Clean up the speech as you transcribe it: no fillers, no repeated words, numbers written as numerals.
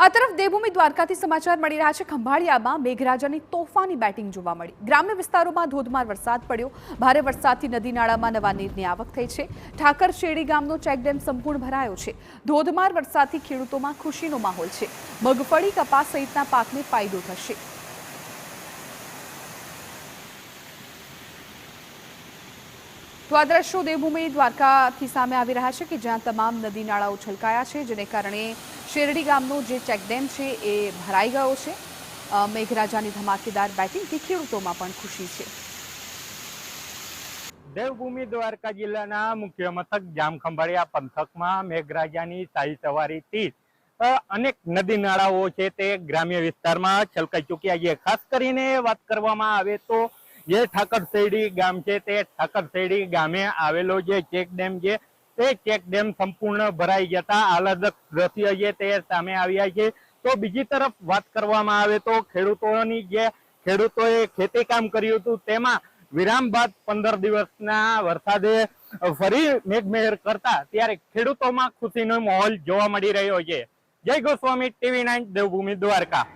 આ તરફ દેવભૂમિ દ્વારકાથી સમાચાર મળી રહ્યા છે। ખંભાળિયામાં મેઘરાજાની તોફાની બેટિંગ જોવા મળી। ગ્રામ્ય વિસ્તારોમાં ધોધમાર વરસાદ પડ્યો। ભારે વરસાદથી નદી નાળામાં નવા નીરની આવક થઈ છે। ઠાકર શેરડી ગામનો ચેકડેમ સંપૂર્ણ ભરાયો છે। ધોધમાર વરસાદથી ખેડૂતોમાં ખુશીનો માહોલ છે। મગફળી, કપાસ સહિતના પાકને ફાયદો થશે। તો આ દ્રશ્યો દેવભૂમિ દ્વારકાથી સામે આવી રહ્યા છે કે જ્યાં તમામ નદી નાળાઓ છલકાયા છે, જેને કારણે શેરડી ગામનો જે ચેકડેમ છે એ ભરાઈ ગયો છે। મેઘરાજાની ધમાકેદાર બેટિંગથી ખેડૂતોમાં પણ ખુશી છે। દેવભૂમિ દ્વારકા જિલ્લાના મુખ્ય મથક જામખંભાળિયા પંથકમાં મેઘરાજાની શાહી સવારીથી અનેક નદી નાળાઓ છે તે ગ્રામ્ય વિસ્તારમાં છલકાઈ ચૂક્યા છે। ખાસ કરીને વાત કરવામાં આવે તો જે ઠાકર શેરડી ગામ છે તે ઠાકર શેરડી ગામે આવેલો જે ચેક ડેમ છે તે ચેક ડેમ સંપૂર્ણ ભરાઈ જતા આહલાદક દ્રશ્ય છે તે સામે આવ્યા છે। તો બીજી તરફ વાત કરવામાં આવે તો ખેડૂતોએ ખેતી કામ કર્યું હતું તેમાં વિરામ બાદ 15 દિવસના વરસાદે ફરી મેઘમહેર કરતા ત્યારે ખેડૂતોમાં ખુશીનો માહોલ જોવા મળી રહ્યો છે। જય ગોસ્વામી, TV9 દેવભૂમિ દ્વારકા।